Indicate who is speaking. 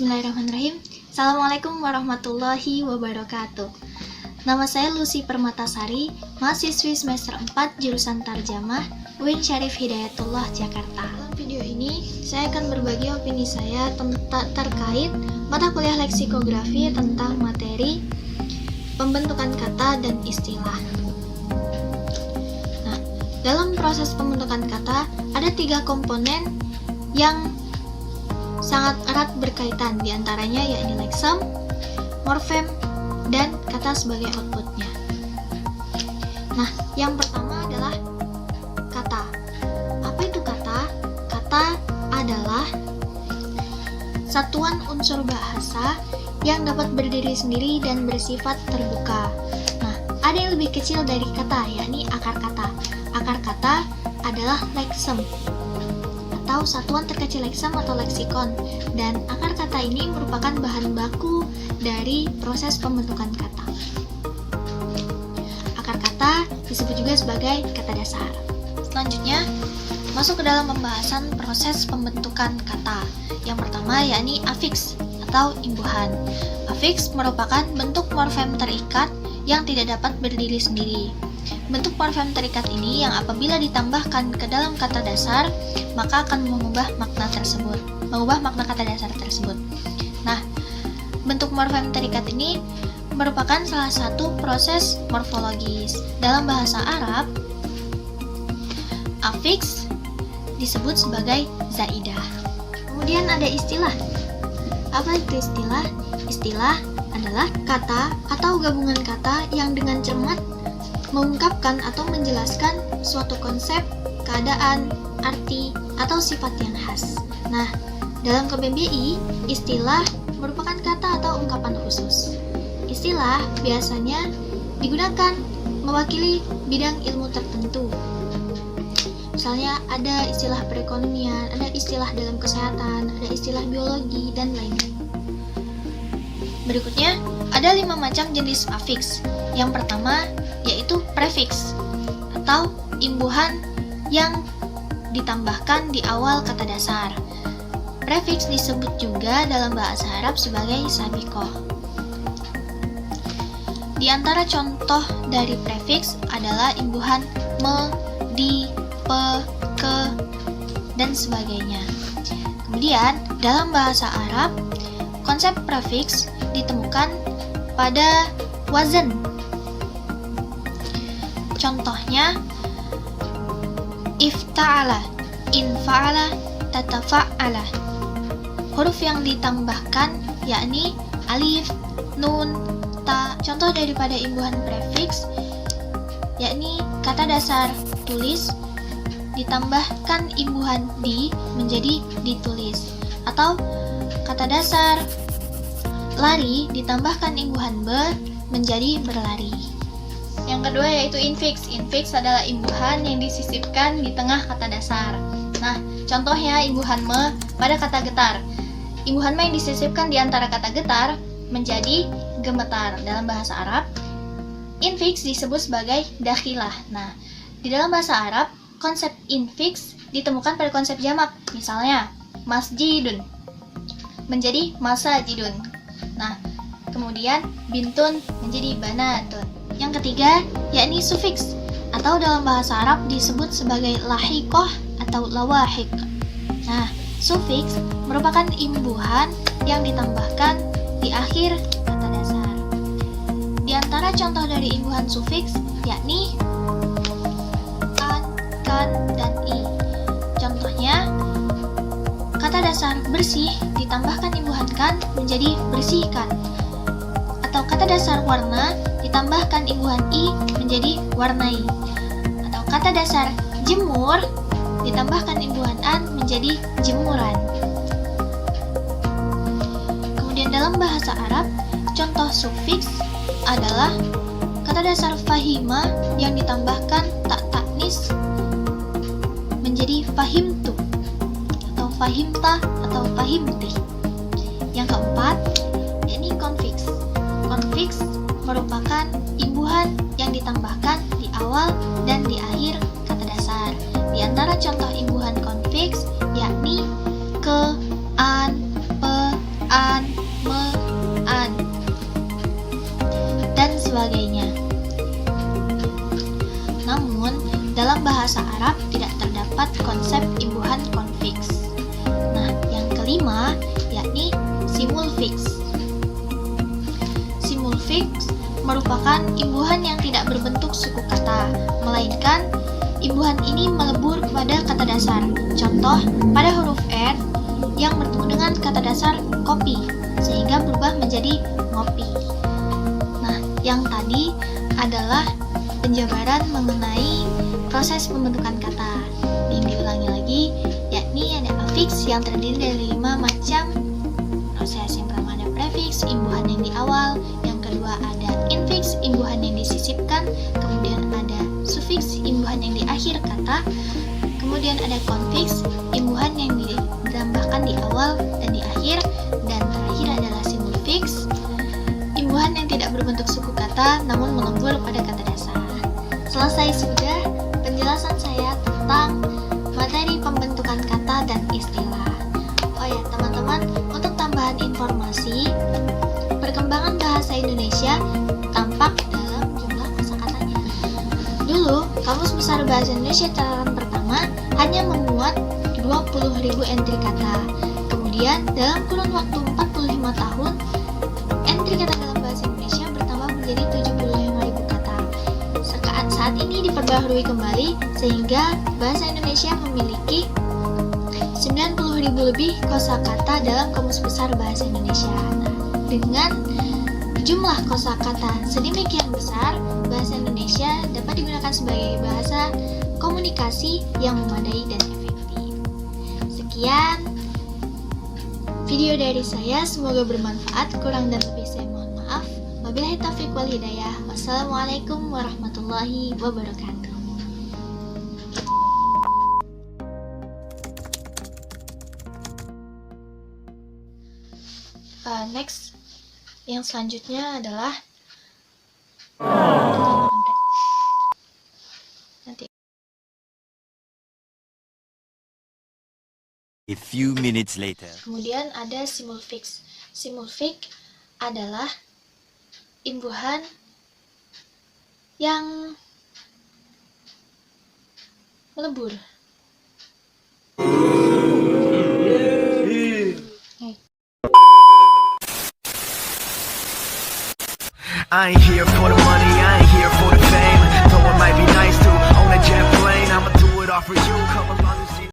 Speaker 1: Bismillahirrahmanirrahim. Assalamualaikum warahmatullahi wabarakatuh. Nama saya Lucy Permatasari, mahasiswi semester 4 jurusan Tarjamah UIN Syarif Hidayatullah Jakarta. Dalam video ini, saya akan berbagi opini saya terkait mata kuliah leksikografi tentang materi pembentukan kata dan istilah. Nah, dalam proses pembentukan kata, ada 3 komponen yang sangat erat berkaitan, diantaranya yakni leksem, morfem, dan kata sebagai outputnya. Nah, yang pertama adalah kata. Apa itu kata? Kata adalah satuan unsur bahasa yang dapat berdiri sendiri dan bersifat terbuka. Nah, ada yang lebih kecil dari kata, yakni akar kata. Akar kata adalah leksem, atau satuan terkecil leksem atau leksikon, dan akar kata ini merupakan bahan baku dari proses pembentukan kata. Akar kata disebut juga sebagai kata dasar. Selanjutnya, masuk ke dalam pembahasan proses pembentukan kata. Yang pertama yakni afiks atau imbuhan. Afiks merupakan bentuk morfem terikat yang tidak dapat berdiri sendiri. Bentuk morfem terikat ini yang apabila ditambahkan ke dalam kata dasar, maka akan mengubah makna kata dasar tersebut. Nah, bentuk morfem terikat ini merupakan salah satu proses morfologis. Dalam bahasa Arab, afiks disebut sebagai zaidah. Kemudian ada istilah. Apa itu istilah? Istilah adalah kata atau gabungan kata yang dengan cermat mengungkapkan atau menjelaskan suatu konsep, keadaan, arti, atau sifat yang khas. Nah, dalam KBBI, istilah merupakan kata atau ungkapan khusus. Istilah biasanya digunakan mewakili bidang ilmu tertentu. Misalnya ada istilah perekonomian, ada istilah dalam kesehatan, ada istilah biologi, dan lain-lain. Berikutnya, ada 5 macam jenis afiks. Yang pertama yaitu prefiks atau imbuhan yang ditambahkan di awal kata dasar. Prefiks disebut juga dalam bahasa Arab sebagai sabikoh. Di antara contoh dari prefiks adalah imbuhan me, di, pe, ke, dan sebagainya. Kemudian, dalam bahasa Arab, konsep prefiks ditemukan pada wazan. Contohnya, ifta'ala, infa'ala, tatafa'ala. Huruf yang ditambahkan yakni alif, nun, ta. Contoh daripada imbuhan prefiks yakni kata dasar tulis ditambahkan imbuhan di menjadi ditulis, atau kata dasar lari ditambahkan imbuhan be menjadi berlari. Yang kedua yaitu infiks. Infiks adalah imbuhan yang disisipkan di tengah kata dasar. Nah, contohnya imbuhan me pada kata getar. Imbuhan me yang disisipkan di antara kata getar menjadi gemetar. Dalam bahasa Arab, infiks disebut sebagai dakhilah. Nah, di dalam bahasa Arab, konsep infiks ditemukan pada konsep jamak. Misalnya, masjidun menjadi masajidun. Nah, kemudian bintun menjadi banatun. Yang ketiga, yakni sufiks, atau dalam bahasa Arab disebut sebagai lahikoh atau lawahik. Nah, sufiks merupakan imbuhan yang ditambahkan di akhir kata dasar. Di antara contoh dari imbuhan sufiks, yakni an, kan, dan i. Contohnya, kata dasar bersih ditambahkan imbuhan kan menjadi bersihkan. Atau kata dasar warna ditambahkan imbuhan i menjadi warnai. Atau kata dasar jemur ditambahkan imbuhan an menjadi jemuran. Kemudian dalam bahasa Arab, contoh sufiks adalah kata dasar fahima yang ditambahkan tak taknis menjadi fahimtu, atau fahimta, atau fahimti. Yang keempat, yakni konfiks. Konfiks merupakan imbuhan yang ditambahkan di awal dan di akhir kata dasar. Di antara contoh imbuhan konfiks yakni ke, an, pe, an, merupakan imbuhan yang tidak berbentuk suku kata, melainkan imbuhan ini melebur pada kata dasar. Contoh, pada huruf R yang bertemu dengan kata dasar kopi, sehingga berubah menjadi ngopi. Nah, yang tadi adalah penjabaran mengenai proses pembentukan kata. Yang diulangi lagi, yakni ada afiks yang terdiri dari 5 macam proses. Yang pertama ada prefiks, imbuhan yang di awal. Yang kedua ada infiks, imbuhan yang disisipkan. Kemudian ada sufiks, imbuhan yang di akhir kata. Kemudian ada konfiks, imbuhan yang ditambahkan di awal dan di akhir. Dan terakhir adalah simulfiks, imbuhan yang tidak berbentuk suku kata namun melebur pada kata dasar. Selesai sudah penjelasan saya tentang materi pembentukan kata dan istilah. Oh ya teman-teman, untuk tambahan informasi, perkembangan bahasa Indonesia tampak dalam jumlah kosakatanya. Dulu, Kamus Besar Bahasa Indonesia catatan pertama hanya memuat 20.000 entri kata. Kemudian, dalam kurun waktu 45 tahun, entri kata dalam bahasa Indonesia bertambah menjadi 75.000 kata. Saat ini diperbaharui kembali sehingga bahasa Indonesia memiliki 90.000 lebih kosakata dalam Kamus Besar Bahasa Indonesia. Nah, dengan jumlah kosakata sedemikian besar, bahasa Indonesia dapat digunakan sebagai bahasa komunikasi yang memadai dan efektif. Sekian video dari saya, semoga bermanfaat. Kurang dan lebih saya mohon maaf. Wabillahi taufiq wal hidayah. Wassalamualaikum warahmatullahi wabarakatuh. Next, yang selanjutnya adalah nanti.
Speaker 2: A few minutes later.
Speaker 1: Kemudian ada simulfiks. Simulfik adalah imbuhan yang melebur.
Speaker 3: I ain't here for the money, I ain't here for the fame. Though it might be nice to own a jet plane, I'ma do it all for you. Come along and see.